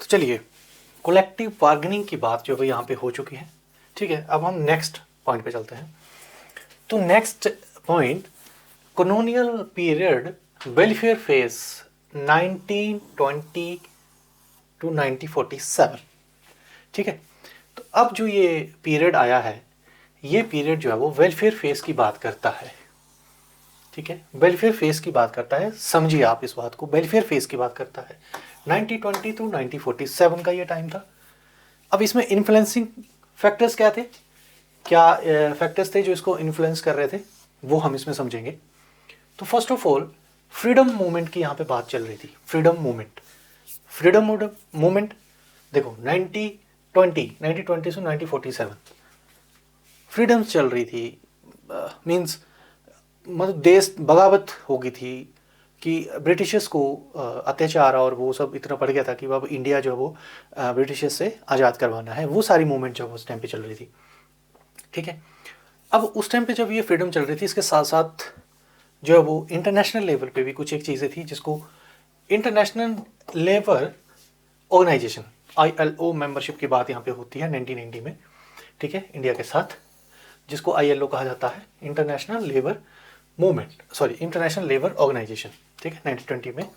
तो चलिए, collective bargaining की बात जो है यहाँ पे हो चुकी है। ठीक है, अब हम नेक्स्ट पॉइंट पे चलते हैं। तो next point, colonial period welfare phase 1920 to 1947। ठीक है, तो अब जो ये पीरियड आया है, ये पीरियड जो है वो वेलफेयर फेज की बात करता है। ठीक है, वेलफेयर फेज की बात करता है, समझिए आप इस बात को, वेलफेयर फेज की बात करता है। 1920 टू 1947 का ये टाइम था। अब इसमें इन्फ्लुएंसिंग फैक्टर्स क्या थे, क्या फैक्टर्स थे जो इसको इन्फ्लुएंस कर रहे थे, वो हम इसमें समझेंगे। तो first of all, freedom movement की यहाँ पे बात चल रही थी। फ्रीडम मूवमेंट देखो, 1920 से 1947 फ्रीडम्स चल रही थी। मींस मतलब देश बगावत हो गई थी कि ब्रिटिशर्स को अत्याचार और वो सब इतना पड़ गया था कि अब इंडिया जो है वो ब्रिटिशर्स से आज़ाद करवाना है। वो सारी मूवमेंट जो उस टाइम पे चल रही थी। ठीक है, अब उस टाइम पे जब ये फ्रीडम चल रही थी, इसके साथ साथ जो है वो इंटरनेशनल लेवल पे भी कुछ एक चीज़ें थी जिसको international labour organisation ILO membership की बात यहाँ पे होती है 1990 में। ठीक है, इंडिया के साथ, जिसको ILO कहा जाता है, international labour international labour organisation. ठीक है, 1920 में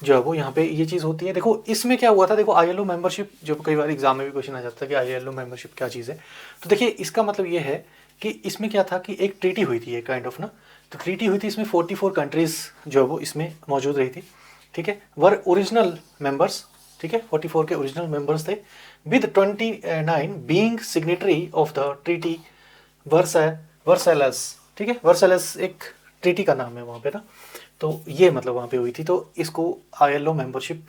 जो है वो यहाँ पे ये चीज़ होती है। देखो इसमें क्या हुआ था, देखो ILO मेंबरशिप, जो कई बार एग्जाम में भी क्वेश्चन आ जाता है कि ILO मेंबरशिप क्या चीज़ है। तो देखिए इसका मतलब ये है कि इसमें क्या था कि एक ट्रीटी हुई थी, एक काइंड ऑफ ना, तो ट्रीटी हुई थी, इसमें 44 कंट्रीज जो है वो इसमें मौजूद रही थी। ठीक है, वर ओरिजिनल मेंबर्स। ठीक है, 44 के ओरिजिनल मेंबर्स थे, with 29 being signatory of the treaty Versailles. ठीक है, वर्सैलेस एक ट्रीटी का नाम है वहाँ पे ना, तो ये मतलब वहाँ पे हुई थी। तो इसको ILO मेंबरशिप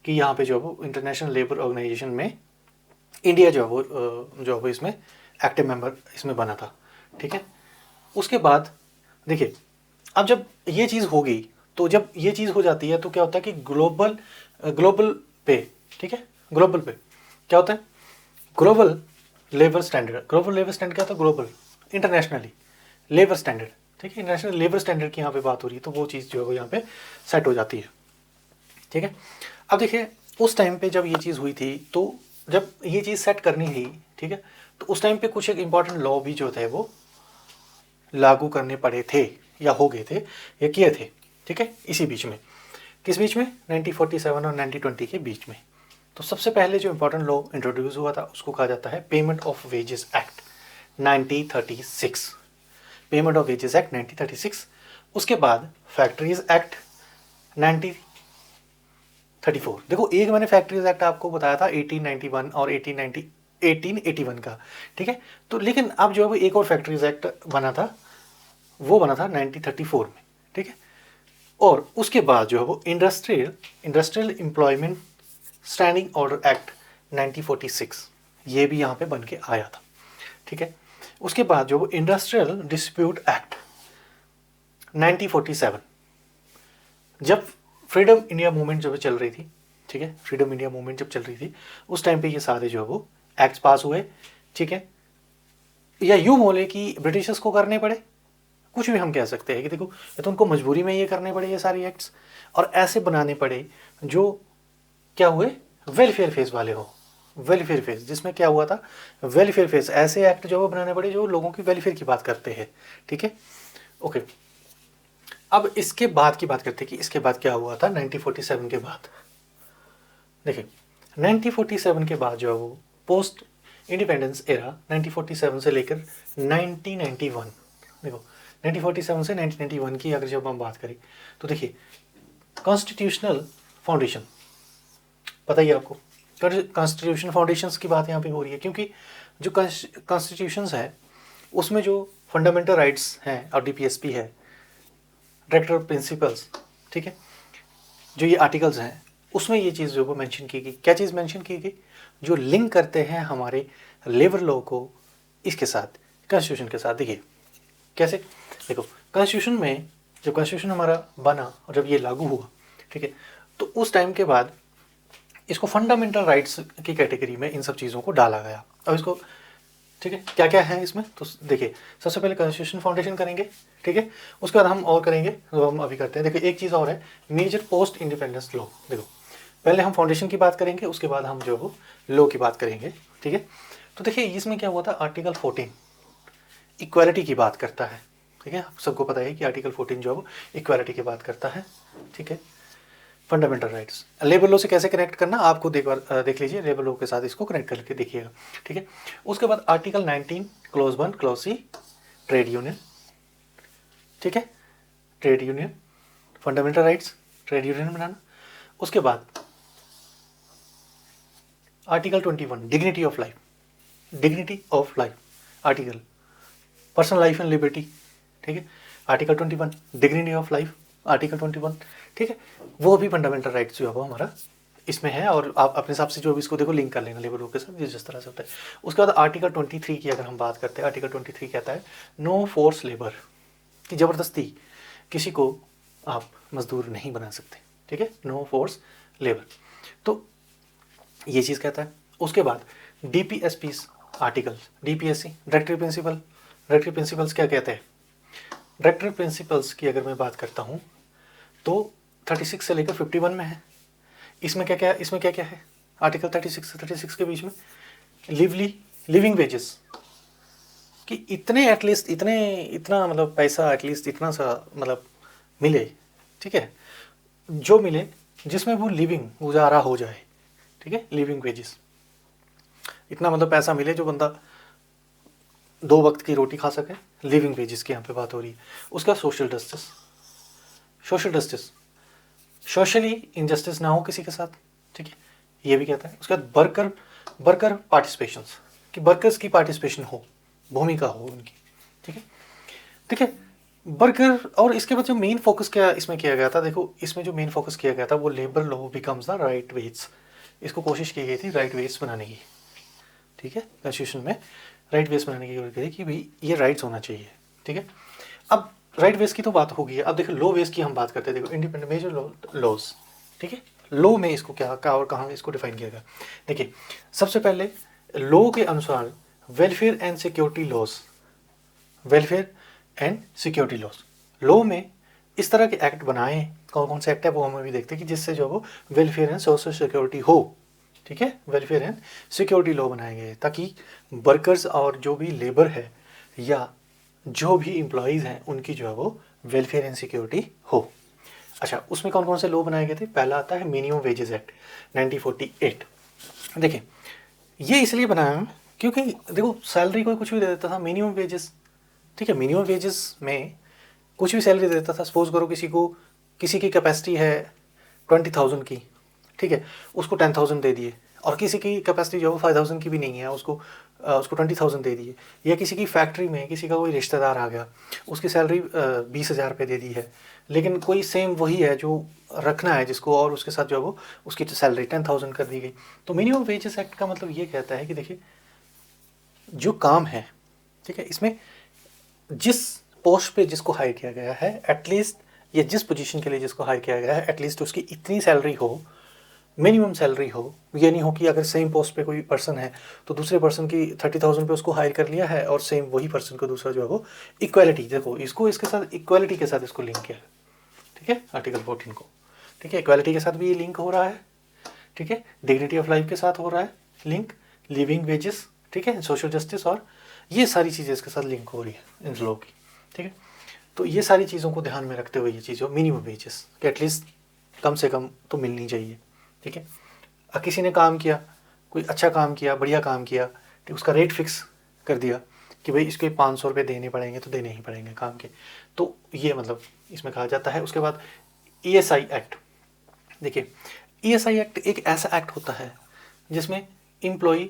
की यहाँ पे जो है वो इंटरनेशनल लेबर ऑर्गेनाइजेशन में इंडिया जो है वो इसमें एक्टिव मेंबर इसमें बना था। ठीक है, उसके बाद देखिए, अब जब ये चीज़ होगी, तो जब ये चीज़ हो जाती है तो क्या होता है कि ग्लोबल पे, ठीक है, ग्लोबल पे क्या होता है, ग्लोबल लेबर स्टैंडर्ड क्या होता है, ग्लोबल इंटरनेशनली लेबर स्टैंडर्ड। ठीक है, इंटरनेशनल लेबर स्टैंडर्ड की यहाँ पे बात हो रही है, तो वो चीज़ जो है वो यहाँ पे सेट हो जाती है। ठीक है, अब देखिए उस टाइम पे जब ये चीज़ हुई थी, तो जब ये चीज़ सेट करनी थी, ठीक है, तो उस टाइम पे कुछ एक इम्पॉर्टेंट लॉ भी जो थे वो लागू करने पड़े थे या हो गए थे या किए थे। ठीक है, इसी बीच में, किस बीच में, 1947 और 1920 के बीच में। तो सबसे पहले जो इम्पोर्टेंट लॉ इंट्रोड्यूस हुआ था उसको कहा जाता है payment of wages act 1936। Payment of wages act 1936। उसके बाद फैक्ट्रीज एक्ट 1934। देखो एक मैंने फैक्ट्रीज एक्ट आपको बताया था 1891 और 1881 का। ठीक है, तो लेकिन अब जो है वो एक और फैक्ट्रीज एक्ट बना था, वो बना था 1934 में। ठीक है, और उसके बाद जो है वो industrial employment standing order act 1946, ये भी यहाँ पे बन के आया था। ठीक है, उसके बाद जो वो इंडस्ट्रियल डिस्प्यूट एक्ट 1947, जब फ्रीडम इंडिया मूवमेंट जब चल रही थी, ठीक है, फ्रीडम इंडिया मूवमेंट जब चल रही थी उस टाइम पे ये सारे जो है वो एक्ट्स पास हुए। ठीक है, या यूँ बोले कि ब्रिटिशर्स को करने पड़े, कुछ भी हम कह सकते हैं कि देखो ये तो उनको मजबूरी में ये करने पड़े ये सारे एक्ट्स, और ऐसे बनाने पड़े जो क्या हुए, वेलफेयर फेज वाले हो। वेलफेयर फेज, जिसमें क्या हुआ था, वेलफेयर फेज, ऐसे एक्ट जो वो बनाने पड़े जो लोगों की वेलफेयर की बात करते हैं। ठीक है, ओके, अब इसके बाद की बात करते हैं कि इसके बाद क्या हुआ था 1947 के बाद। देखिए 1947 के बाद जो है वो पोस्ट इंडिपेंडेंस एरा 1947 से लेकर 1991, देखो 1947 से 1991 की अगर जब हम बात करें तो देखिए कॉन्स्टिट्यूशनल फाउंडेशन, पता ही आपको कॉन्स्टिट्यूशन फाउंडेशंस की बात यहाँ पे हो रही है, क्योंकि जो कॉन्स्टिट्यूशंस है उसमें जो फंडामेंटल राइट्स हैं और DPSP है, डायरेक्टर प्रिंसिपल्स, ठीक है, जो ये आर्टिकल्स हैं उसमें ये चीज़ जो वो मेंशन की गई, क्या चीज़ मेंशन की गई, जो लिंक करते हैं हमारे लेबर लॉ को इसके साथ, कॉन्स्टिट्यूशन के साथ। देखिए कैसे, देखो कॉन्स्टिट्यूशन में जब कॉन्स्टिट्यूशन हमारा बना और जब ये लागू हुआ, ठीक है, तो उस टाइम के बाद इसको फंडामेंटल राइट्स की कैटेगरी में इन सब चीज़ों को डाला गया। अब इसको, ठीक है, क्या क्या है इसमें, तो देखिए सबसे पहले कॉन्स्टिट्यूशन फाउंडेशन करेंगे, ठीक है, उसके बाद हम और करेंगे जो हम अभी करते हैं। देखिए एक चीज़ और है, मेजर पोस्ट इंडिपेंडेंस लॉ। देखो पहले हम फाउंडेशन की बात करेंगे, उसके बाद हम जो वो लॉ की बात करेंगे, ठीक है। तो देखिए इसमें क्या हुआ था, आर्टिकल 14 इक्वालिटी की बात करता है, ठीक है। सबको पता है कि आर्टिकल 14 जो है वो इक्वालिटी की बात करता है, ठीक है। फंडामेंटल राइट्स, लेबर लॉ से कैसे कनेक्ट करना आप खुद एक बार देख लीजिए, लेबर लॉ के साथ इसको कनेक्ट करके देखिएगा, ठीक है। उसके बाद article 19 clause 1 clause C trade union, ठीक है, trade union fundamental rights, trade union बनाना। उसके बाद article 21 dignity of life, dignity of life article, personal life and liberty, ठीक है। Article 21 dignity of life article 21, ठीक है। वो भी फंडामेंटल राइट्स जो है वो हमारा इसमें है, और आप अपने हिसाब से जो भी इसको देखो लिंक कर लेना लेबर लॉ के साथ जिस तरह से होता है। उसके बाद आर्टिकल 23 की अगर हम बात करते हैं, आर्टिकल 23 कहता है नो फोर्स लेबर, कि ज़बरदस्ती किसी को आप मजदूर नहीं बना सकते, ठीक है, नो फोर्स लेबर, तो ये चीज़ कहता है। उसके बाद DPSP articles, DPSC directory principle, directory principles क्या कहते हैं, डायरेक्टरी प्रिंसिपल्स की अगर मैं बात करता हूँ तो 36 से लेकर 51 में है। इसमें क्या क्या है, आर्टिकल 36 से 36 के बीच में लिविंग वेजेस, कि इतने एटलीस्ट इतना मतलब पैसा एटलीस्ट इतना सा मतलब मिले, ठीक है, जो मिले जिसमें वो लिविंग गुजारा हो जाए, ठीक है, लिविंग वेजेस, इतना मतलब पैसा मिले जो बंदा 2 वक्त की रोटी खा सके, लिविंग वेजेस की यहाँ पे बात हो रही है। उसका सोशल जस्टिस, सोशली इनजस्टिस ना हो किसी के साथ, ठीक है, ये भी कहता है। उसके बाद वर्कर पार्टिसिपेशंस, कि वर्कर्स की पार्टिसिपेशन हो, भूमिका हो उनकी, ठीक है वर्कर। और इसके बाद जो मेन फोकस क्या इसमें किया गया था, देखो इसमें जो मेन फोकस किया गया था वो labour law becomes the right wage, इसको कोशिश की गई थी राइट वेज बनाने की, ठीक है, कॉन्स्टिट्यूशन में राइट वेज बनाने की कोशिश की कि भाई ये राइट्स होना चाहिए, ठीक है। अब राइट वेज की तो बात हो गई है, अब देखो लॉ वेज की हम बात करते हैं। देखो इंडिपेंडेंट मेजर लॉज, ठीक है, लॉ में इसको क्या और कहाँ इसको डिफाइन किया गया। देखिए सबसे पहले लॉ के अनुसार welfare and security laws, welfare and security laws, law में इस तरह के एक्ट बनाए, कौन कौन से एक्ट है वो हम अभी देखते हैं, कि जिससे जो वो वेलफेयर एंड सोशल सिक्योरिटी हो, ठीक है, वेलफेयर एंड सिक्योरिटी लॉ बनाए गए ताकि वर्कर्स और जो भी लेबर है या जो भी एम्प्लॉयज़ हैं उनकी जो है वो वेलफेयर एंड सिक्योरिटी हो। अच्छा, उसमें कौन कौन से लॉ बनाए गए थे, पहला आता है मिनिमम वेजेस एक्ट 1948। देखिए ये इसलिए बनाया क्योंकि देखो सैलरी कोई कुछ भी दे देता था, मिनिमम वेजेस, ठीक है, मिनिमम वेजेस में कुछ भी सैलरी दे देता था। सपोज करो किसी की कैपेसिटी है 20,000 की, ठीक है, उसको 10,000 दे दिए, और किसी की कैपेसिटी जो है 5,000 की भी नहीं है, उसको 20,000 दे दिए। या किसी की फैक्ट्री में किसी का कोई रिश्तेदार आ गया, उसकी सैलरी 20,000 रुपये दे दी है, लेकिन कोई सेम वही है जो रखना है जिसको, और उसके साथ जो है वो उसकी सैलरी 10,000 कर दी गई। तो मिनिमम वेजेस एक्ट का मतलब ये कहता है कि देखिए जो काम है, ठीक है, इसमें जिस पोस्ट पे जिसको हायर किया गया है एटलीस्ट, या जिस पोजीशन के लिए जिसको हायर किया गया है एटलीस्ट उसकी इतनी सैलरी हो, मिनिमम सैलरी हो। ये नहीं हो कि अगर सेम पोस्ट पे कोई पर्सन है तो दूसरे पर्सन की 30,000 पे उसको हायर कर लिया है और सेम वही पर्सन को दूसरा जो है वो इक्वालिटी, देखो इसको इसके साथ इक्वालिटी के साथ इसको लिंक किया, ठीक है, आर्टिकल 14 को, ठीक है, इक्वालिटी के साथ भी ये लिंक हो रहा है, ठीक है, डिग्निटी ऑफ लाइफ के साथ हो रहा है लिंक, लिविंग वेजेस, ठीक है, सोशल जस्टिस, और ये सारी चीज़ें इसके साथ लिंक हो रही है इन लॉ की, ठीक है। तो ये सारी चीज़ों को ध्यान में रखते हुए ये चीज़ हो मिनिमम वेजेस कि एटलीस्ट कम से कम तो मिलनी चाहिए, ठीक है। किसी ने काम किया, कोई अच्छा काम किया, बढ़िया काम किया, ठीक, उसका रेट फिक्स कर दिया कि भाई इसके 500 रुपये देने पड़ेंगे तो देने ही पड़ेंगे काम के, तो ये मतलब इसमें कहा जाता है। उसके बाद ESI एक्ट, देखिए ESI एक्ट एक ऐसा एक्ट होता है जिसमें एम्प्लॉय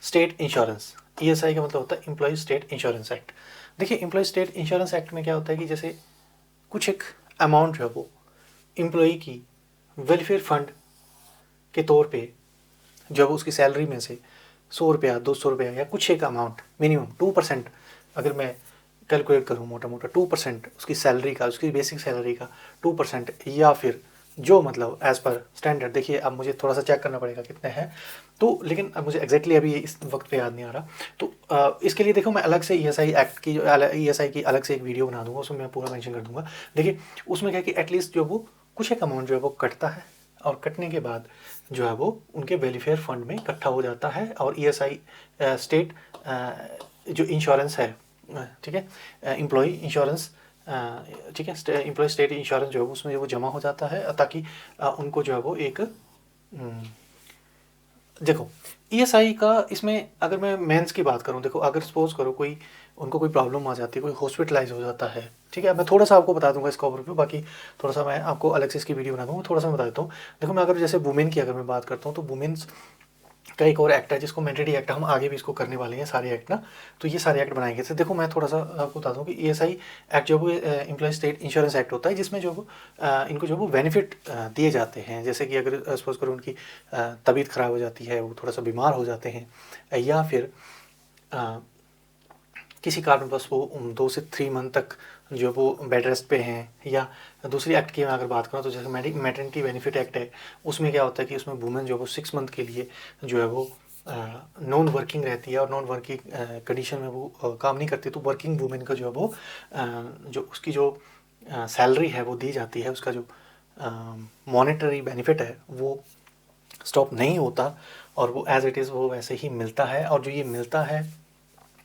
स्टेट इंश्योरेंस, ESI का मतलब होता है एम्प्लॉय स्टेट इंश्योरेंस एक्ट। देखिए एम्प्लॉय स्टेट इंश्योरेंस एक्ट में क्या होता है कि जैसे कुछ एक अमाउंट जो है वो एम्प्लॉय की वेलफेयर फंड के तौर पे जब उसकी सैलरी में से 100 रुपया 200 रुपया या कुछ एक अमाउंट मिनिमम 2%, अगर मैं कैलकुलेट करूँ मोटा मोटा 2% उसकी सैलरी का, उसकी बेसिक सैलरी का 2%, या फिर जो मतलब एज़ पर स्टैंडर्ड, देखिए अब मुझे थोड़ा सा चेक करना पड़ेगा कितने हैं, तो लेकिन अब मुझे एग्जैक्टली अभी इस वक्त पे याद नहीं आ रहा। तो इसके लिए देखो मैं अलग से ESI एक्ट की जो ESI की अलग से एक वीडियो बना दूंगा, उसमें मैं पूरा मेंशन कर दूंगा। देखिए उसमें क्या कि एटलीस्ट जो वो कुछ एक अमाउंट जो है वो कटता है, और कटने के बाद जो है वो उनके वेलफेयर फंड में इकट्ठा हो जाता है। और ESI स्टेट जो इंश्योरेंस है, ठीक है, एम्प्लॉय इंश्योरेंस, ठीक है, एम्प्लॉय स्टेट इंश्योरेंस जो है उसमें वो जमा हो जाता है, ताकि उनको जो है वो एक देखो ESI का इसमें अगर मैं मेंस की बात करूं, देखो अगर सपोज करो कोई उनको कोई प्रॉब्लम आ जाती है, कोई हॉस्पिटलाइज हो जाता है, ठीक है, मैं थोड़ा सा आपको बता दूंगा इसका ओवरव्यू, बाकी थोड़ा सा मैं आपको अलग से इसकी वीडियो बना दूंगा, थोड़ा सा बता देता हूँ। देखो मैं अगर जैसे वुमेन की अगर मैं बात करता हूँ, तो वुमेन्स का एक और एक्ट है जिसको मैंडेटरी एक्ट, हम आगे भी इसको करने वाले हैं सारे एक्ट ना, तो ये सारे एक्ट बनाएंगे। तो देखो मैं थोड़ा सा आपको बता दूं कि ESI एक्ट जो वो एम्प्लॉय स्टेट इंश्योरेंस एक्ट होता है, जिसमें जो वो इनको जो वो बेनिफिट दिए जाते हैं। जैसे कि अगर सपोज करो उनकी तबीयत ख़राब हो जाती है, वो थोड़ा सा बीमार हो जाते हैं, या फिर किसी कारणवश वो 2 से 3 मंथ तक जो वो बेड रेस्ट पे हैं, या दूसरी एक्ट की मैं अगर बात करूँ तो जैसे मैटरनिटी बेनिफिट एक्ट है, उसमें क्या होता है कि उसमें वुमेन जो है वो 6 मंथ के लिए जो है वो नॉन वर्किंग रहती है, और नॉन वर्किंग कंडीशन में वो काम नहीं करती, तो वर्किंग वुमेन का जो है वो जो उसकी जो सैलरी है वो दी जाती है, उसका जो मॉनेटरी बेनिफिट है वो स्टॉप नहीं होता, और वो एज इट इज़ वो वैसे ही मिलता है। और जो ये मिलता है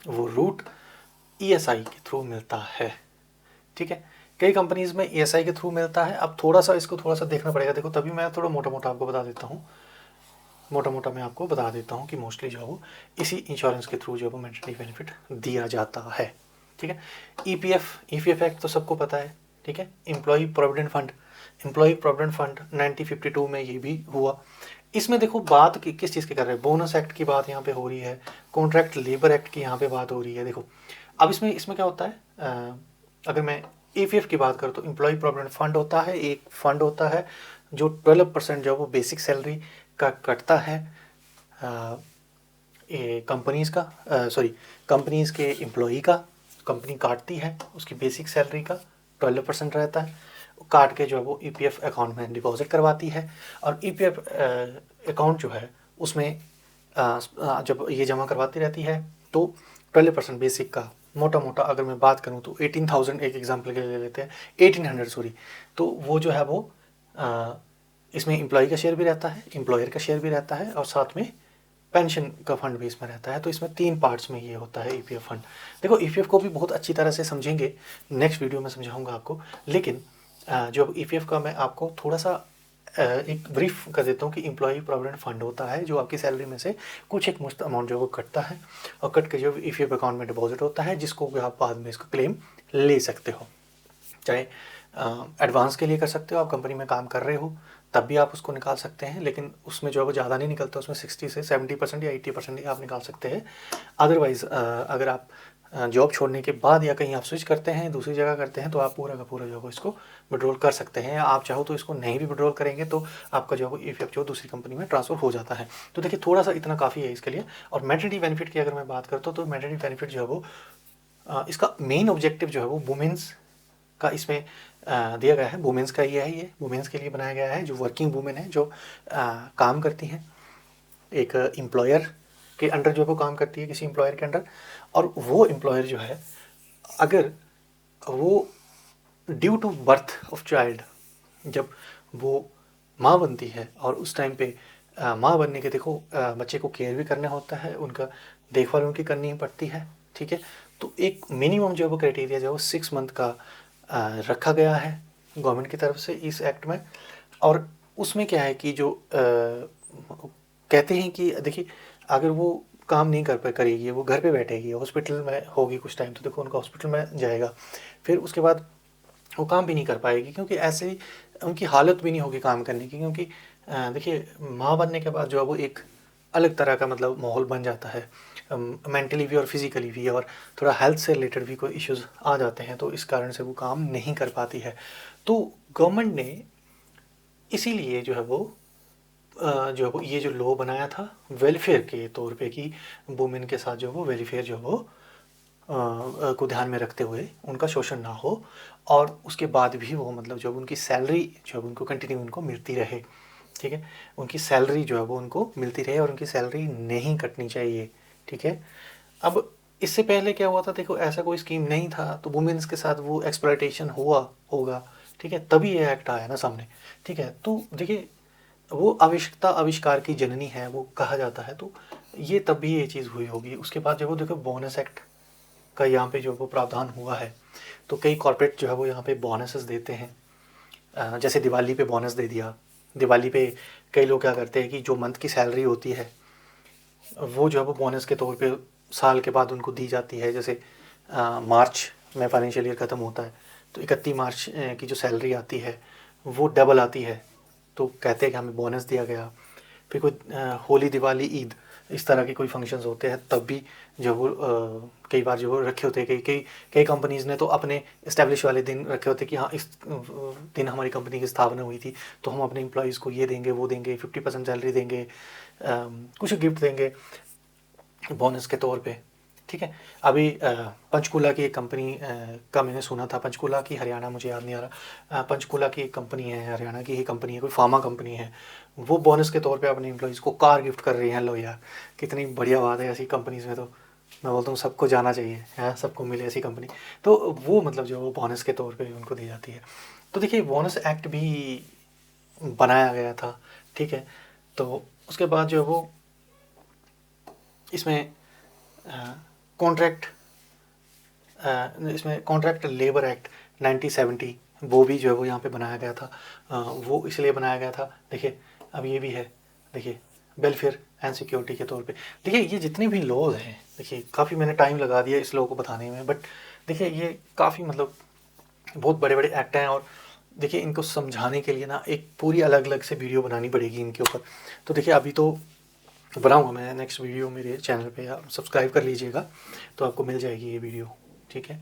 वो रूट ESI के थ्रू मिलता है, ठीक है। कई कंपनीज में ESI के थ्रू मिलता है। अब थोड़ा सा इसको थोड़ा सा देखना पड़ेगा, देखो तभी मैं थोड़ा मोटा मोटा आपको बता देता हूँ, मोटा मोटा मैं आपको बता देता हूँ कि मोस्टली जो है वो इसी इंश्योरेंस के थ्रू जो है वो मैटरनिटी बेनिफिट दिया जाता है, ठीक है। EPF एक्ट तो सबको पता है, ठीक है। एम्प्लॉय प्रोविडेंट फंड 1952 में ये भी हुआ। इसमें देखो बात किस चीज़ की कर रहे हैं, बोनस एक्ट की बात यहाँ पे हो रही है, कॉन्ट्रैक्ट लेबर एक्ट की यहाँ पे बात हो रही है। देखो अब इसमें क्या होता है, अगर मैं EPF की बात करूँ तो एम्प्लॉय प्रोविडेंट फंड होता है, एक फंड होता है जो 12% जो वो बेसिक सैलरी का कटता है कंपनीज़ का, सॉरी कंपनीज़ के एम्प्लॉई का, कंपनी काटती है उसकी बेसिक सैलरी का 12% रहता है, काट के जो है वो EPF अकाउंट में डिपॉजिट करवाती है। और EPF अकाउंट जो है उसमें जब ये जमा करवाती रहती है तो 12% बेसिक का, मोटा मोटा अगर मैं बात करूँ तो 18,000 एक एग्जांपल के लिए ले लेते हैं, 1800 सॉरी, तो वो जो है वो इसमें एम्प्लॉय का शेयर भी रहता है, एम्प्लॉयर का शेयर भी रहता है, और साथ में पेंशन का फंड भी इसमें रहता है। तो इसमें 3 पार्ट्स में ये होता है EPF फंड। देखो EPF को भी बहुत अच्छी तरह से समझेंगे, नेक्स्ट वीडियो में समझाऊंगा आपको, लेकिन जो EPF का मैं आपको थोड़ा सा एक ब्रीफ कर देता हूँ कि एम्प्लॉय प्रोविडेंट फंड होता है जो आपकी सैलरी में से कुछ एक मुश्त अमाउंट जो वो कटता है, और कट के जो EPF अकाउंट में डिपॉजिट होता है, जिसको आप बाद में इसको क्लेम ले सकते हो। चाहे एडवांस के लिए कर सकते हो, आप कंपनी में काम कर रहे हो तब भी आप उसको निकाल सकते हैं, लेकिन उसमें जो है वो ज़्यादा नहीं निकलता, उसमें 60 से 70% या 80% ही आप निकाल सकते हैं। अदरवाइज़ अगर आप जॉब छोड़ने के बाद या कहीं आप स्विच करते हैं, दूसरी जगह करते हैं, तो आप पूरा का पूरा जो है इसको विड्रॉल कर सकते हैं, या आप चाहो तो इसको नहीं भी विड्रॉल करेंगे तो आपका जो है EPF जो दूसरी कंपनी में ट्रांसफ़र हो जाता है। तो देखिए थोड़ा सा इतना काफ़ी है इसके लिए। और मैटरनिटी बेनिफिट की अगर मैं बात करता हूँ तो मैटरनिटी बेनिफिट जो है वो इसका मेन ऑब्जेक्टिव जो है वो वुमेन्स का इसमें दिया गया है, वुमेन्स का ये है, ये वुमेन्स के लिए बनाया गया है, जो वर्किंग वुमेन है, जो काम करती हैं एक एम्प्लॉयर के अंडर, जो वो काम करती है किसी एम्प्लॉयर के अंडर, और वो एम्प्लॉयर जो है अगर वो due to birth of child, जब वो माँ बनती है और उस टाइम पे माँ बनने के देखो बच्चे को केयर भी करना होता है, उनका देखभाल उनकी करनी पड़ती है, ठीक है। तो एक मिनिमम जो वो क्राइटेरिया जो 6 मंथ का रखा गया है गवर्नमेंट की तरफ से इस एक्ट में। और उसमें क्या है कि जो कहते हैं कि देखिए अगर वो काम नहीं कर करेगी, वो घर पे बैठेगी, हॉस्पिटल में होगी कुछ टाइम, तो देखो उनका हॉस्पिटल में जाएगा, फिर उसके बाद वो काम भी नहीं कर पाएगी, क्योंकि ऐसे ही उनकी हालत भी नहीं होगी काम करने की, क्योंकि देखिए माँ बनने के बाद जो है वो एक अलग तरह का मतलब माहौल बन जाता है, मेंटली भी और फिज़िकली भी, और थोड़ा हेल्थ से रिलेटेड भी कोई इश्यूज़ आ जाते हैं, तो इस कारण से वो काम नहीं कर पाती है। तो गवर्नमेंट ने इसीलिए जो है वो ये जो लॉ बनाया था वेलफेयर के तौर पे, कि वुमेन के साथ जो वो वेलफेयर जो वो को ध्यान में रखते हुए उनका शोषण ना हो, और उसके बाद भी वो मतलब जब उनकी सैलरी जो है उनको कंटिन्यू उनको मिलती रहे, ठीक है, उनकी सैलरी जो है वो उनको मिलती रहे, और उनकी सैलरी नहीं कटनी चाहिए, ठीक है। अब इससे पहले क्या हुआ था, देखो ऐसा कोई स्कीम नहीं था, तो वुमेन्स के साथ वो एक्सप्लॉयटेशन हुआ होगा, ठीक है, तभी ये एक्ट आया ना सामने, ठीक है। तो देखिए वो आवश्यकता आविष्कार की जननी है, वो कहा जाता है। तो ये तब भी ये चीज़ हुई होगी। उसके बाद जब वो देखो बोनस एक्ट का यहाँ पे जो वो प्रावधान हुआ है, तो कई कॉर्पोरेट जो है वो यहाँ पे बोनसेस देते हैं। जैसे दिवाली पे बोनस दे दिया। दिवाली पे कई लोग क्या करते हैं कि जो मंथ की सैलरी होती है वो जो है वो बोनस के तौर पे साल के बाद उनको दी जाती है। जैसे मार्च में फाइनेंशियल ईयर ख़त्म होता है तो 31 मार्च की जो सैलरी आती है वो डबल आती है, तो कहते हैं कि हमें बोनस दिया गया। फिर कोई होली, दिवाली, ईद, इस तरह के कोई फंक्शंस होते हैं तब भी जो वो कई बार जो वो रखे होते हैं। कई कई कई कंपनीज़ ने तो अपने इस्टेब्लिश वाले दिन रखे होते हैं कि हाँ इस दिन हमारी कंपनी की स्थापना हुई थी, तो हम अपने एम्प्लॉयज़ को ये देंगे, वो देंगे, 50% सैलरी देंगे, कुछ गिफ्ट देंगे बोनस के तौर पे। ठीक है। अभी पंचकूला की एक कंपनी का मैंने सुना था, पंचकूला की, हरियाणा, मुझे याद नहीं आ रहा, पंचकूला की एक कंपनी है, हरियाणा की ही कंपनी है, कोई फार्मा कंपनी है, वो बोनस के तौर पे अपने एम्प्लॉयज़ को कार गिफ्ट कर रही हैं। लो यार, कितनी बढ़िया बात है। ऐसी कंपनीज़ में तो मैं बोलता हूँ सबको जाना चाहिए, है, सबको मिले ऐसी कंपनी। तो वो मतलब जो वो बोनस के तौर पे उनको दी जाती है। तो देखिए बोनस एक्ट भी बनाया गया था। ठीक है। तो उसके बाद जो है वो इसमें कॉन्ट्रैक्ट इसमें कॉन्ट्रैक्ट लेबर एक्ट 1970 वो भी जो है वो यहाँ पे बनाया गया था। वो इसलिए बनाया गया था, देखिए अब ये भी है, देखिए वेलफेयर एंड सिक्योरिटी के तौर पे। देखिए ये जितने भी लॉज हैं, देखिए काफ़ी मैंने टाइम लगा दिया इस लॉ को बताने में, बट देखिए ये काफ़ी मतलब बहुत बड़े बड़े एक्ट हैं, और देखिए इनको समझाने के लिए ना एक पूरी अलग अलग से वीडियो बनानी पड़ेगी इनके ऊपर। तो देखिए अभी तो बनाऊंगा मैं नेक्स्ट वीडियो मेरे चैनल पे, आप सब्सक्राइब कर लीजिएगा तो आपको मिल जाएगी ये वीडियो। ठीक है।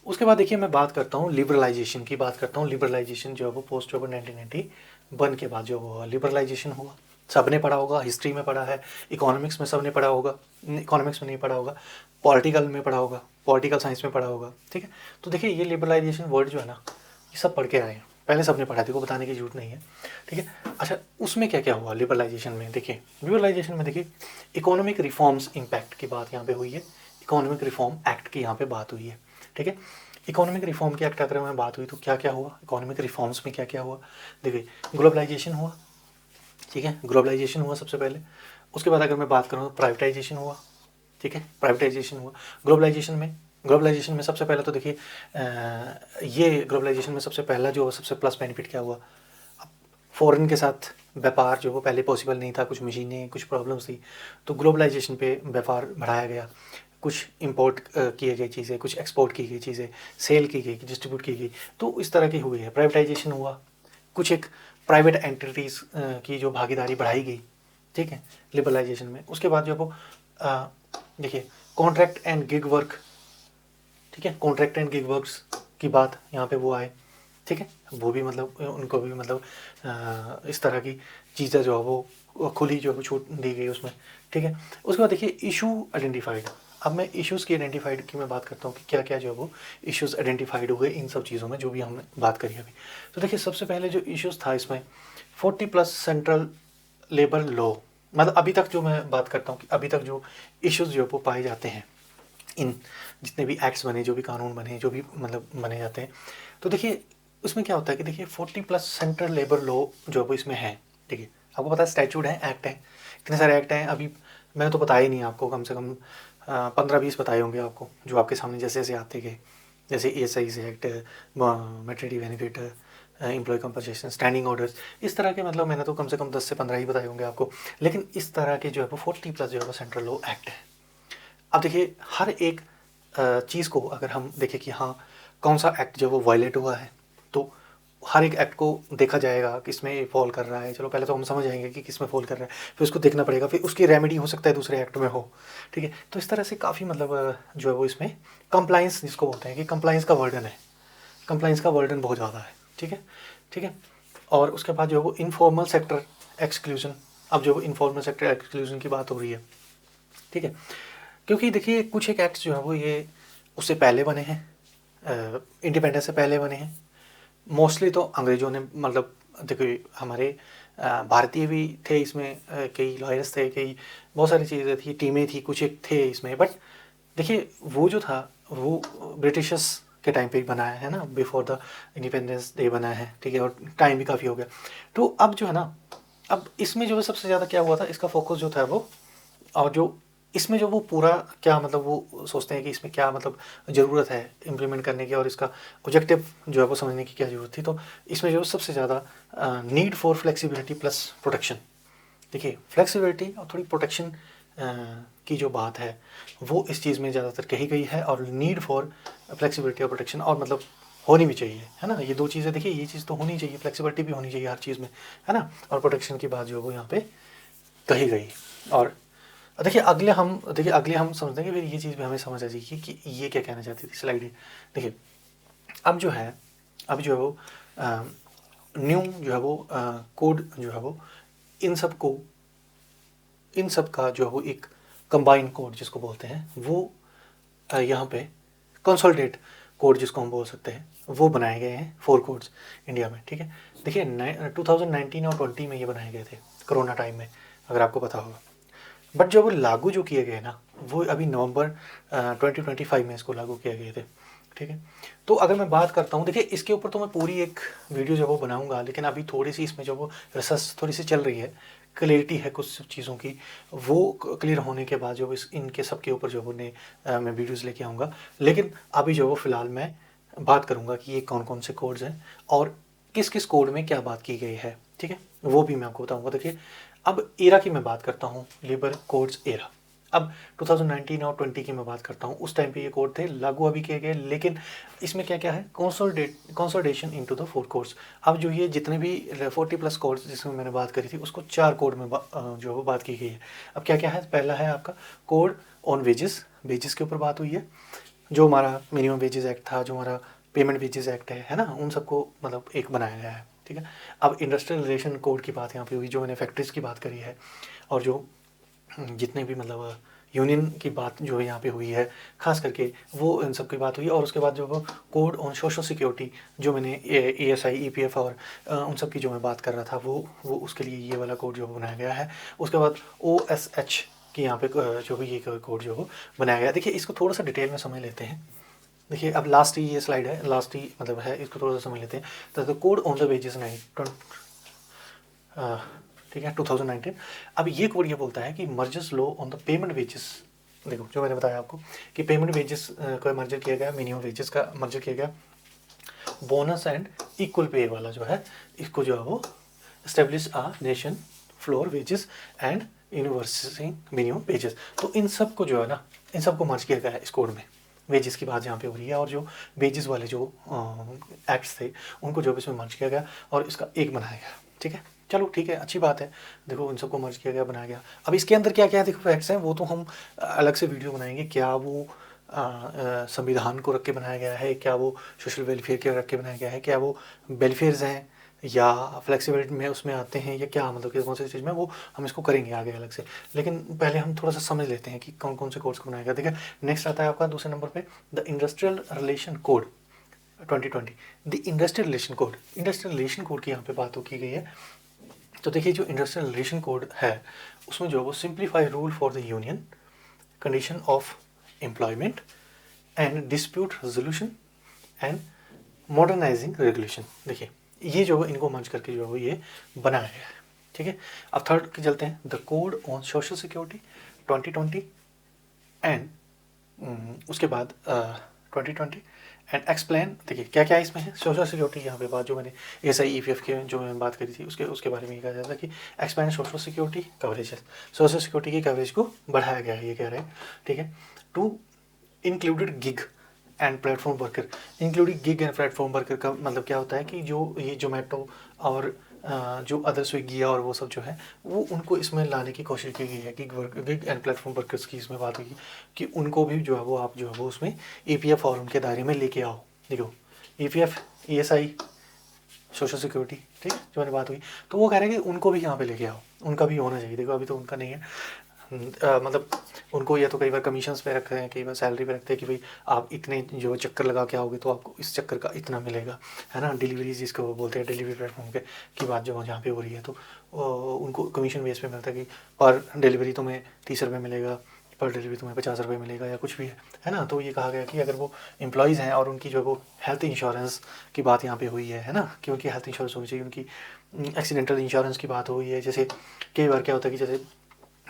उसके बाद देखिए मैं बात करता हूँ लिबरलाइजेशन की, बात करता हूँ। लिबरलाइजेशन जो है वो पोस्ट ओवर 1991 के बाद जो हुआ लिबरलाइजेशन हुआ, सबने पढ़ा होगा, हिस्ट्री में पढ़ा है, इकोनॉमिक्स में सबने पढ़ा होगा, इकोनॉमिक्स में नहीं पढ़ा होगा, पॉलिटिकल में पढ़ा होगा, पॉलिटिकल साइंस में पढ़ा होगा। ठीक है। तो देखिए ये लिबरलाइजेशन वर्ड जो है ना, ये सब पढ़ के आए हैं, पहले सबने पढ़ा थी, को बताने की जरूरत नहीं है। ठीक है। अच्छा, उसमें क्या क्या हुआ लिबरलाइजेशन में? देखिए लिबरलाइजेशन में देखिए इकोनॉमिक रिफॉर्म्स इम्पैक्ट की बात यहाँ पे हुई है, इकोनॉमिक रिफॉर्म एक्ट की यहाँ पे बात हुई है। ठीक है। इकोनॉमिक रिफॉर्म की एक्ट अगर में बात हुई तो क्या क्या हुआ, इकोनॉमिक रिफॉर्म्स में क्या क्या हुआ? देखिए ग्लोबलाइजेशन हुआ। ठीक है, ग्लोबलाइजेशन हुआ सबसे पहले। उसके बाद अगर मैं बात करूँ तो प्राइवेटाइजेशन हुआ। ठीक है, प्राइवेटाइजेशन हुआ। ग्लोबलाइजेशन में सबसे पहले तो देखिए ये ग्लोबलाइजेशन में सबसे पहला जो सबसे प्लस बेनिफिट क्या हुआ, फ़ॉरेन के साथ व्यापार जो वो पहले पॉसिबल नहीं था, कुछ मशीनें, कुछ प्रॉब्लम्स थी, तो ग्लोबलाइजेशन पे व्यापार बढ़ाया गया। कुछ इंपोर्ट किए गए चीज़ें, कुछ एक्सपोर्ट की गई चीज़ें, सेल की गई, डिस्ट्रीब्यूट की गई, तो इस तरह की हुई है। प्राइवेटाइजेशन हुआ, कुछ एक प्राइवेट एंटिटीज़ की जो भागीदारी बढ़ाई गई। ठीक है, लिबरलाइजेशन में। उसके बाद जो वो देखिए कॉन्ट्रैक्ट एंड गिग वर्क। ठीक है, कॉन्ट्रैक्ट एंड गिग वर्क्स की बात यहाँ पे वो आए। ठीक है, वो भी मतलब उनको भी मतलब इस तरह की चीज़ें जो है वो खुली जो है छूट दी गई उसमें। ठीक है। उसके बाद देखिए इशू आइडेंटिफाइड। अब मैं इश्यूज़ की आइडेंटिफाइड की मैं बात करता हूँ कि क्या क्या जो है वो इश्यूज़ आइडेंटिफाइड हुए इन सब चीज़ों में जो भी हमने बात करी अभी। तो देखिए सबसे पहले जो इश्यूज़ था इसमें 40+ सेंट्रल लेबर लॉ, मतलब अभी तक जो मैं बात करता हूँ कि अभी तक जो इश्यूज़ जो है वो पाए जाते हैं इन जितने भी एक्ट्स बने, जो भी कानून बने, जो भी मतलब बने जाते हैं, तो देखिए उसमें क्या होता है कि देखिए 40+ सेंट्रल लेबर लॉ जो वो इसमें है। ठीक है, आपको पता है स्टैट्यूट है, एक्ट है, इतने सारे एक्ट हैं। अभी मैंने तो बताया ही नहीं आपको, कम से कम 15-20 बताए होंगे आपको जो आपके सामने जैसे जैसे आते गए, जैसे ESI act, maternity benefit, employee compensation, standing orders, इस तरह के मतलब मैंने तो कम से कम 10 से 15 ही बताए होंगे आपको। लेकिन इस तरह के जो है वो 40+ जो है वो सेंट्रल लॉ एक्ट है। अब देखिए हर एक चीज़ को अगर हम देखें कि हाँ कौन सा एक्ट जो वो वायलेट हुआ है, तो हर एक एक्ट को देखा जाएगा किसमें फॉल कर रहा है। चलो पहले तो हम समझ जाएंगे कि किसमें फॉल कर रहा है, फिर उसको देखना पड़ेगा, फिर उसकी रेमेडी हो सकता है दूसरे एक्ट में हो। ठीक है, तो इस तरह से काफ़ी मतलब जो है वो इसमें कंप्लाइंस जिसको बोलते हैं कि कंप्लाइंस का वर्डन है, कंप्लाइंस का वर्डन बहुत ज़्यादा है। ठीक है। ठीक है। और उसके बाद जो है वो इनफॉर्मल सेक्टर एक्सक्लूजन। अब जो इनफॉर्मल सेक्टर एक्सक्लूजन की बात हो रही है। ठीक है, क्योंकि देखिए कुछ एक एक्ट्स जो है वो ये उससे पहले बने हैं, इंडिपेंडेंस से पहले बने हैं। मोस्टली तो अंग्रेज़ों ने मतलब देखिए हमारे भारतीय भी थे इसमें, कई लॉयर्स थे, कई बहुत सारी चीज़ें थी, टीमें थी, कुछ एक थे इसमें। बट देखिए वो जो था वो ब्रिटिशर्स के टाइम पे ही बनाया है ना, बिफोर द इंडिपेंडेंस डे बना है। ठीक है, और टाइम भी काफ़ी हो गया। तो अब जो है ना अब इसमें जो है सबसे ज़्यादा क्या हुआ था, इसका फोकस जो था वो, और जो इसमें जो वो पूरा क्या मतलब वो सोचते हैं कि इसमें क्या मतलब ज़रूरत है इम्प्लीमेंट करने की और इसका ऑब्जेक्टिव जो है वो समझने की क्या ज़रूरत थी। तो इसमें जो सबसे ज़्यादा need for flexibility plus protection. देखिए फ्लेक्सिबिलिटी और थोड़ी प्रोटेक्शन की जो बात है वो इस चीज़ में ज़्यादातर कही गई है, और नीड फॉर फ्लेक्सिबिलिटी और प्रोटेक्शन, और मतलब होनी भी चाहिए, है ना। ये दो चीज़ें, देखिए ये चीज़ तो होनी चाहिए, फ्लेक्सिबिलिटी भी होनी चाहिए हर चीज़ में, है ना, और प्रोटेक्शन की बात जो है वो यहाँ पे कही गई। और देखिए अगले हम समझते हैं कि फिर ये चीज़ भी हमें समझ आ जाएगी कि ये क्या कहना चाहती थी स्लाइड। देखिए अब जो है वो न्यू जो है वो कोड जो है वो इन सब का जो है वो एक कंबाइन कोड जिसको बोलते हैं वो यहाँ पे कंसोलिडेट कोड जिसको हम बोल सकते हैं वो बनाए गए हैं 4 कोड्स इंडिया में, ठीक है। देखिए 2019 और 20 में ये बनाए गए थे कोरोना टाइम में, अगर आपको पता होगा। बट जो वो लागू जो किए गए ना वो अभी नवंबर 2025 में इसको लागू किए गए थे, ठीक है। तो अगर मैं बात करता हूँ, देखिए इसके ऊपर तो मैं पूरी एक वीडियो जो वो बनाऊंगा, लेकिन अभी थोड़ी सी इसमें जो वो रिसर्च थोड़ी सी चल रही है, क्लियरिटी है कुछ चीज़ों की, वो क्लियर होने के बाद जो इस इनके सब के ऊपर जो वो मैं वीडियोज़ लेके आऊँगा। लेकिन अभी जो वो फ़िलहाल मैं बात करूँगा कि ये कौन कौन से कोड्स हैं और किस किस कोड में क्या बात की गई है, ठीक है, वो भी मैं आपको बताऊँगा। देखिए अब एरा की मैं बात करता हूँ, लेबर कोड्स एरा। अब 2019 और 20 की मैं बात करता हूँ, उस टाइम पे ये कोड थे, लागू अभी किए गए, लेकिन इसमें क्या क्या है, कंसोलिडेशन इनटू द 4 कोड्स। अब जो ये जितने भी 40+ कोड्स जिसमें मैंने बात करी थी उसको 4 कोड में जो वो बात की गई है। अब क्या क्या है, पहला है आपका कोड ऑन वेजेस, वेजेस के ऊपर बात हुई है। जो हमारा मिनिमम वेजेस एक्ट था, जो हमारा पेमेंट वेजेस एक्ट है ना, उन सबको मतलब एक बनाया गया है, ठीक है। अब इंडस्ट्रियल रिलेशन कोड की बात यहाँ पे हुई, जो मैंने फैक्ट्रीज की बात करी है, और जो जितने भी मतलब यूनियन की बात जो यहाँ पे हुई है खास करके, वो इन सब की बात हुई। और उसके बाद जो वो कोड ऑन सोशल सिक्योरिटी, जो मैंने ESI EPF और उन सब की जो मैं बात कर रहा था, वो उसके लिए ये वाला कोड जो बनाया गया है। उसके बाद OSH की यहाँ पे जो भी ये कोड जो बनाया गया है। देखिए इसको थोड़ा सा डिटेल में समझ लेते हैं। देखिए अब लास्ट ही ये स्लाइड है, लास्ट ही मतलब है, इसको थोड़ा सा समझ लेते हैं। तो the code on the wages ठीक है 2019। अब ये कोड ये बोलता है कि mergers low on the payment wages. देखो जो मैंने बताया आपको कि पेमेंट वेजेस का मर्जर किया गया, मिनिमम वेजेस का मर्जर किया गया, बोनस एंड इक्वल पे वाला जो है इसको जो है वो establish a nation floor wages and university minimum wages. तो इन सब को जो है ना, इन सब को मर्ज किया गया है इस कोड में। वेजेस की बात यहाँ पे हो रही है, और जो वेजेस वाले जो एक्ट्स थे उनको जो इसमें मर्ज किया गया और इसका एक बनाया गया, ठीक है। चलो ठीक है, अच्छी बात है। देखो इन सबको मर्ज किया गया, बनाया गया। अब इसके अंदर क्या क्या है, देखो फैक्ट्स हैं, वो तो हम अलग से वीडियो बनाएंगे। क्या वो संविधान को रख के बनाया गया है, क्या वो सोशल वेलफेयर के रख के बनाया गया है, क्या वो वेलफेयर्स हैं या फ्लेक्सिबिलिटी में उसमें आते हैं, या क्या मतलब कि कौन सी चीज़ में, वो हम इसको करेंगे आगे अलग से। लेकिन पहले हम थोड़ा सा समझ लेते हैं कि कौन कौन से कोड्स को बनाया गया। देखिए नेक्स्ट आता है आपका दूसरे नंबर पे the industrial relation code 2020। The industrial relation code, industrial relation code की यहाँ पे बात की गई है। तो देखिए जो इंडस्ट्रियल रिलेशन कोड है उसमें जो है वो simplify rule for the union, condition of employment and dispute resolution and modernising regulation. देखिए ये जो इनको मर्ज करके जो है वो ये बनाया गया है, ठीक है। अब थर्ड के चलते हैं, the code on social security 2020 and उसके बाद 2020 एंड एक्सप्लेन। देखिए क्या क्या इसमें है, सोशल सिक्योरिटी यहाँ पे बात जो मैंने ESI EPF के जो मैंने बात करी थी उसके बारे में कहा जाता है कि एक्सप्लेन सोशल सिक्योरिटी कवरेज है, सोशल सिक्योरिटी की कवरेज को बढ़ाया गया है, ये कह रहे हैं, ठीक है। To included gig and platform worker. Including gig and platform worker का मतलब क्या होता है कि जो ये जोमेटो और जो अदर स्विगी और वो सब जो है वो उनको इसमें लाने की कोशिश की गई है। गिग एंड प्लेटफॉर्म वर्कर्स की इसमें बात हुई कि उनको भी जो है वो आप जो है वो उसमें EPF और उनके दायरे में लेके आओ। देखो EPF ESI सोशल सिक्योरिटी, ठीक है, जो मैंने बात हुई, तो वो कह रहे हैं कि उनको भी यहाँ पे लेके आओ, उनका भी होना चाहिए। देखो अभी तो उनका नहीं है, मतलब उनको या तो कई बार कमीशंस पे रखते हैं, कई बार सैलरी पे रखते हैं कि भाई आप इतने जो चक्कर लगा के आओगे तो आपको इस चक्कर का इतना मिलेगा, है ना। डिलीवरी जिसको वो बोलते हैं, डिलीवरी प्लेटफॉर्म के की बात जो जहाँ पे हो रही है, तो उनको कमीशन बेस पे मिलता है कि पर डिलीवरी तुम्हें 30 रुपये मिलेगा, पर डिलीवरी तुम्हें 50 रुपये मिलेगा या कुछ भी है ना। तो ये कहा गया कि अगर वो एम्प्लॉयज़ हैं और उनकी जो वो हेल्थ इंश्योरेंस की बात यहाँ पे हुई है ना, कि उनकी हेल्थ इंश्योरेंस होनी चाहिए, उनकी एक्सीडेंटल इंश्योरेंस की बात हुई है। जैसे कई बार क्या होता है कि जैसे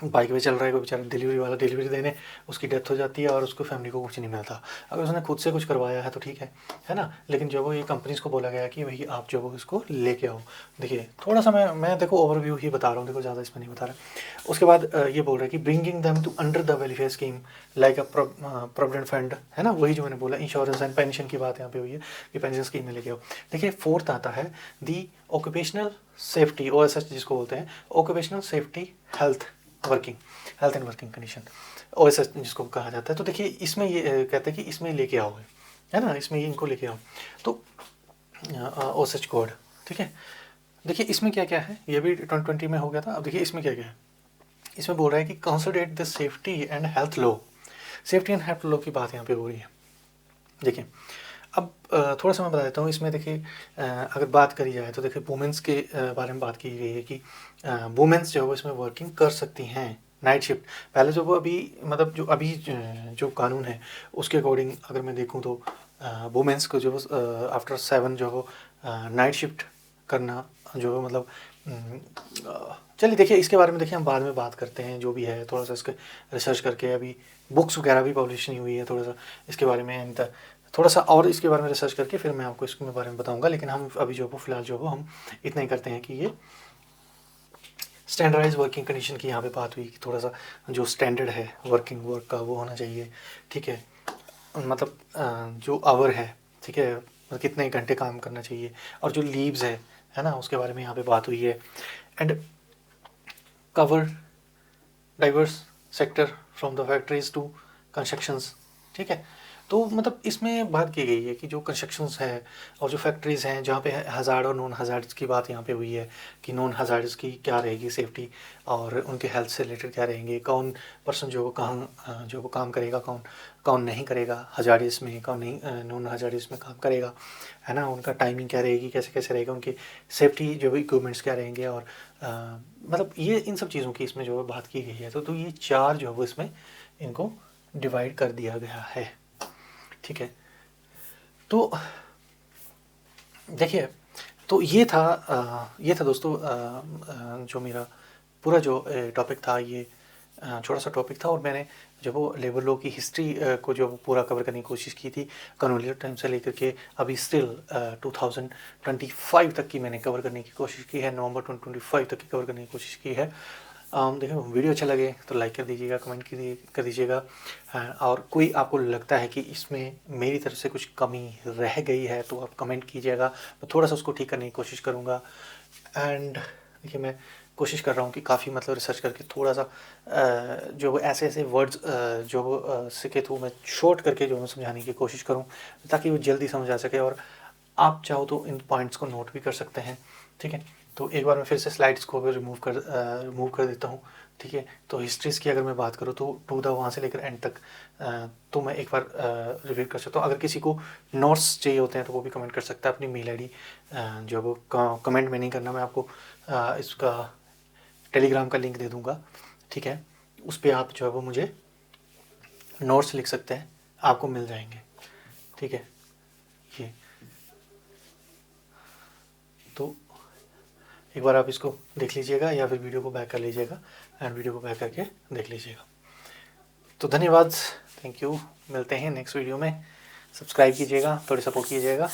बाइक पे चल रहा है कोई बेचारा डिलीवरी वाला, डिलीवरी देने, उसकी डेथ हो जाती है और उसको फैमिली को कुछ नहीं मिलता। अगर उसने खुद से कुछ करवाया है तो ठीक है ना। लेकिन जो वो ये कंपनीज़ को बोला गया कि भाई आप जो वो इसको लेके आओ। देखिए थोड़ा सा मैं देखो ओवरव्यू ही बता रहा हूँ, देखो ज़्यादा इसमें नहीं बता रहा। उसके बाद ये बोल रहा है कि bringing them to under the welfare scheme like a provident fund, है ना, वही जो मैंने बोला इंश्योरेंस एंड पेंशन की बात यहाँ पे हुई है कि पेंशन स्कीम में लेके आओ। देखिए फोर्थ आता है दी ऑक्यूपेशनल सेफ्टी, OSH जिसको बोलते हैं, occupational safety health working, health and working condition, OSH जिसको कहा जाता है। तो देखिए इसमें ये कहते हैं कि इसमें लेके आओ, है ना, इसमें इनको लेके आओ। तो OSH कोड, ठीक है। देखिए इसमें क्या क्या है, ये भी 2020 में हो गया था। अब देखिए इसमें क्या क्या है, इसमें बोल रहा है कि considerate the safety and health law, safety and health law की बात यहाँ पे हो रही है। देखिए अब थोड़ा सा मैं बता देता हूँ इसमें। देखिए अगर बात करी जाए तो देखिए वुमेंस के बारे में बात की गई है कि वुमेंस जो है वो इसमें वर्किंग कर सकती हैं नाइट शिफ्ट। पहले जो वो अभी मतलब जो अभी जो कानून है उसके अकॉर्डिंग अगर मैं देखूँ तो वुमेंस को जो आफ्टर 7 जो वो नाइट शिफ्ट करना जो मतलब चलिए देखिए इसके बारे में देखिए हम बाद में बात करते हैं, जो भी है थोड़ा सा इसके रिसर्च करके। अभी बुक्स वगैरह भी पब्लिश नहीं हुई है, थोड़ा सा इसके बारे में थोड़ा सा और इसके बारे में रिसर्च करके फिर मैं आपको इसके बारे में बताऊंगा। लेकिन हम अभी जो फिलहाल जो हम इतना ही करते हैं कि ये स्टैंडर्डाइज वर्किंग कंडीशन की यहाँ पे बात हुई कि थोड़ा सा जो स्टैंडर्ड है वर्किंग वर्क का वो होना चाहिए, ठीक है। मतलब जो आवर है, ठीक है, मतलब कितने घंटे काम करना चाहिए, और जो लीव्स है ना, उसके बारे में यहाँ पे बात हुई है। And cover diverse sector from the factories to constructions, ठीक है। तो मतलब इसमें बात की गई है कि जो कंस्ट्रक्शंस है और जो फैक्ट्रीज़ हैं जहाँ पे हज़ार्ड और नॉन हज़ार्ड्स की बात यहाँ पे हुई है कि नॉन हज़ार्ड्स की क्या रहेगी सेफ्टी और उनके हेल्थ से रिलेटेड क्या रहेंगे, कौन पर्सन जो वो कहाँ जो वो काम करेगा, कौन कौन नहीं करेगा हज़ार्ड्स में, कौन नहीं नॉन हज़ार्ड्स में काम करेगा, है ना, उनका टाइमिंग क्या रहेगी, कैसे कैसे रहेगा, उनकी सेफ्टी जो भी इक्विपमेंट्स क्या रहेंगे। और मतलब ये इन सब चीज़ों की इसमें जो है बात की गई है। तो ये 4 जो है वो इसमें इनको डिवाइड कर दिया गया है, ठीक है। तो देखिए तो ये था दोस्तों जो मेरा पूरा जो टॉपिक था, ये छोटा सा टॉपिक था। और मैंने जब वो लेबर लॉ की हिस्ट्री को जो पूरा कवर करने की कोशिश की थी कॉलोनियल टाइम से लेकर के अभी स्टिल 2025 तक की मैंने कवर करने की कोशिश की है, नवंबर 2025 तक की कवर करने की कोशिश की है। देखिए वीडियो अच्छा लगे तो लाइक कर दीजिएगा, कमेंट कर दीजिएगा। और कोई आपको लगता है कि इसमें मेरी तरफ से कुछ कमी रह गई है तो आप कमेंट कीजिएगा, मैं थोड़ा सा उसको ठीक करने की कोशिश करूँगा। एंड देखिए मैं कोशिश कर रहा हूँ कि काफ़ी मतलब रिसर्च करके थोड़ा सा जो ऐसे ऐसे वर्ड्स जो सीखे थ्रू मैं शॉर्ट करके जो मैं समझाने की कोशिश करूँ ताकि वो जल्दी समझ आ सके। और आप चाहो तो इन पॉइंट्स को नोट भी कर सकते हैं, ठीक है। तो एक बार मैं फिर से स्लाइड्स को भी रिमूव कर देता हूँ, ठीक है। तो हिस्ट्रीज़ की अगर मैं बात करूँ तो टू द वहाँ से लेकर एंड तक तो मैं एक बार रिव्यू कर सकता हूँ। अगर किसी को नोट्स चाहिए होते हैं तो वो भी कमेंट कर सकता है। अपनी मेल आईडी जो वो कमेंट में नहीं करना, मैं आपको इसका टेलीग्राम का लिंक दे दूँगा, ठीक है। उस पर आप जो है वो मुझे नोट्स लिख सकते हैं, आपको मिल जाएंगे, ठीक है। ये तो एक बार आप इसको देख लीजिएगा या फिर वीडियो को बैक कर लीजिएगा एंड वीडियो को बैक करके देख लीजिएगा। तो धन्यवाद, थैंक यू, मिलते हैं नेक्स्ट वीडियो में। सब्सक्राइब कीजिएगा, थोड़ी सपोर्ट कीजिएगा।